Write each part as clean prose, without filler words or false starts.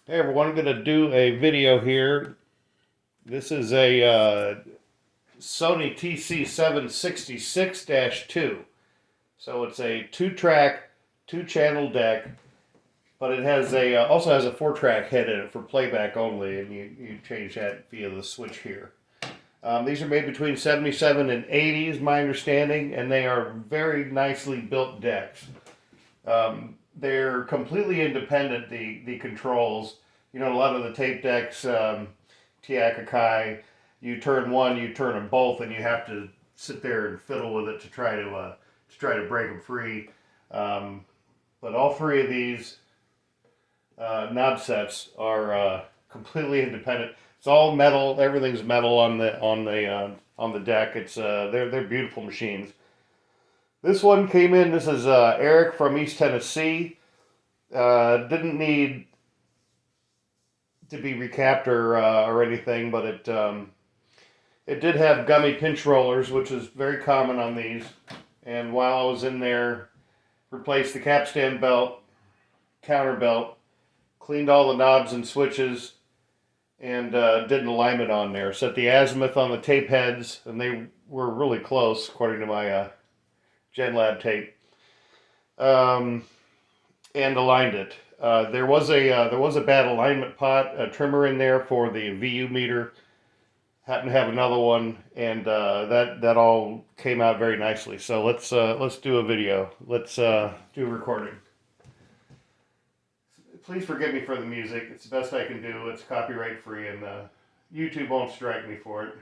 Hey everyone, I'm going to do a video here. This is a Sony TC 766-2. So it's a two-track, two-channel deck, but it has a also has a four-track head in it for playback only, and you change that via the switch here. These are made between 77 and 80 is my understanding, and they are very nicely built decks. They're completely independent, the controls. You know, a lot of the tape decks, Tiakakai, you turn one, you turn them both, and you have to sit there and fiddle with it to try to break them free. But all three of these knob sets are completely independent. It's all metal. Everything's metal on the deck. It's they're beautiful machines. This one came in. This is Eric from East Tennessee. Didn't need to be recapped or anything, but it did have gummy pinch rollers, which is very common on these. And while I was in there, replaced the capstan belt, counter belt, cleaned all the knobs and switches, and did an alignment on there. Set the azimuth on the tape heads, and they were really close according to my GenLab tape, and aligned it. There was a bad alignment pot, a trimmer in there for the VU meter. Happened to have another one, and that all came out very nicely. So let's do a video. Let's do a recording. Please forgive me for the music. It's the best I can do. It's copyright free, and YouTube won't strike me for it.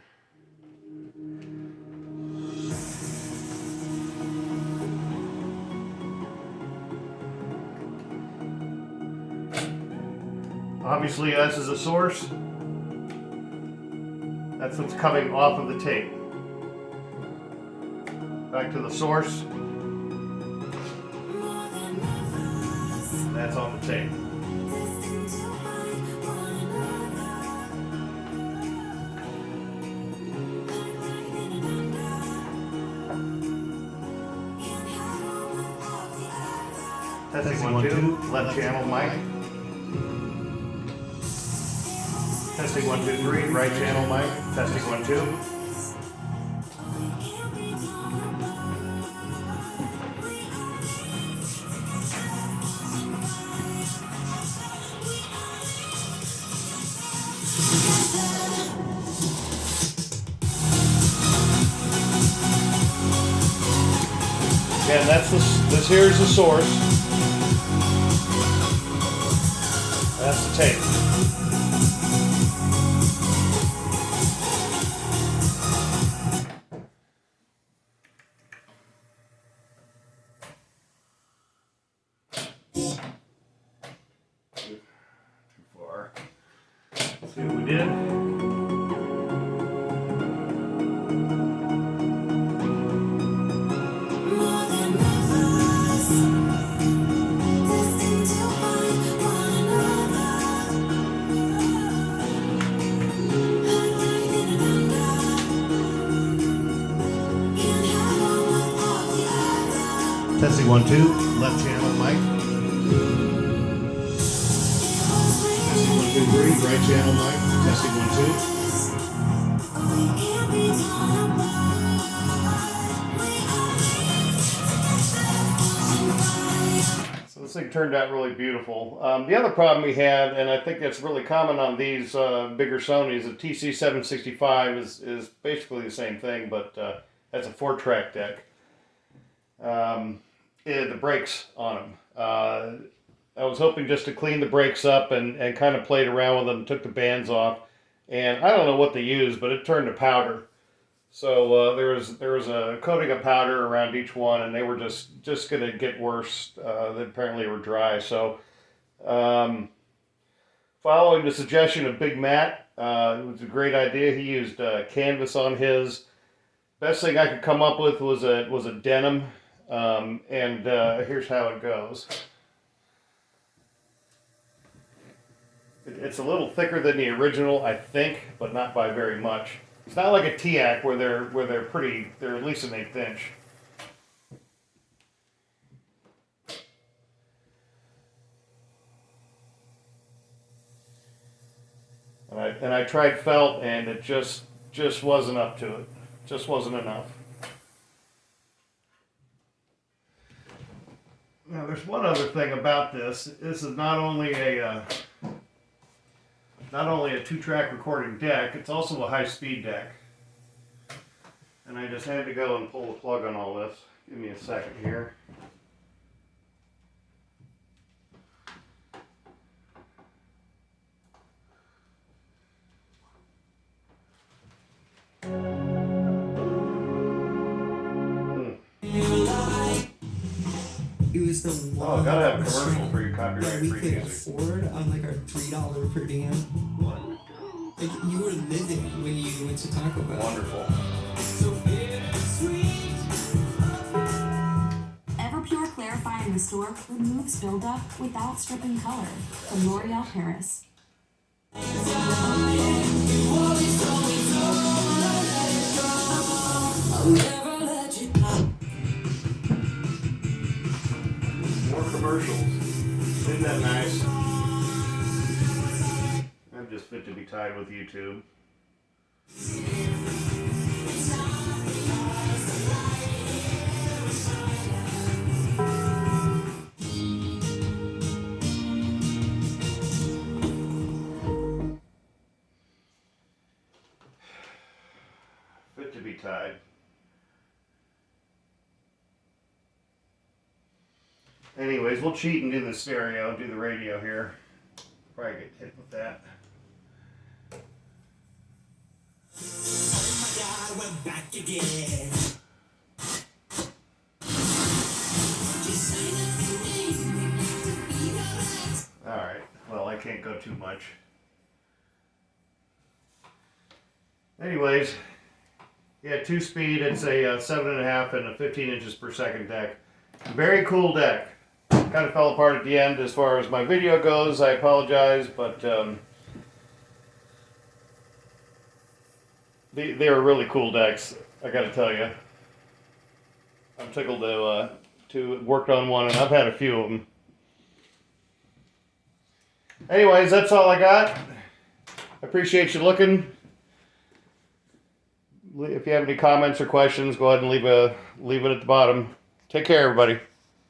Obviously, this is a source. That's what's coming off of the tape. Back to the source. That's on the tape. Testing 1, 2, left channel mic. Testing 1, 2, 3, right channel mic. Testing 1, 2. Again, this here is the source. That's the tape. Too far. Let's see what we did. Testing 1, 2, left channel mic. Testing 1, 2, 3, right channel mic. Testing 1, 2. So this thing turned out really beautiful. The other problem we had, and I think that's really common on these bigger Sonys, the TC 765 is basically the same thing, but that's a 4-track deck. The brakes on them. I was hoping just to clean the brakes up and kind of played around with them, took the bands off, and I don't know what they used, but it turned to powder. So there was a coating of powder around each one, and they were just going to get worse. They apparently were dry. So following the suggestion of Big Matt, it was a great idea. He used canvas on his. Best thing I could come up with was a denim. Here's how it goes. It's a little thicker than the original, I think, but not by very much. It's not like a TIAC where they're at least an 1/8 inch. And I tried felt, and it just wasn't up to it. Just wasn't enough. Now there's one other thing about this. This is not only a 2-track recording deck, it's also a high-speed deck. And I just had to go and pull the plug on all this. Give me a second here. It was the one. Oh, I gotta have a commercial for your copyright that we free could music. afford on like our $3 per diem. Like you were living when you went to Taco Bell. Wonderful. Everpure Clarify and Restore removes buildup without stripping color. From L'Oreal Paris. More commercials. Isn't that nice? I'm just fit to be tied with YouTube. Fit to be tied. Anyways, we'll cheat and do the stereo, do the radio here. Probably get hit with that. Oh my God, we're back again. Alright, well, I can't go too much. Anyways, yeah, 2-speed, it's a 7.5 and a 15 inches per second deck. Very cool deck. Kind of fell apart at the end as far as my video goes. I apologize, but they are really cool decks, I gotta tell you. I'm tickled to work on one, and I've had a few of them. Anyways, that's all I got. I appreciate you looking. If you have any comments or questions, go ahead and leave it at the bottom. Take care, everybody.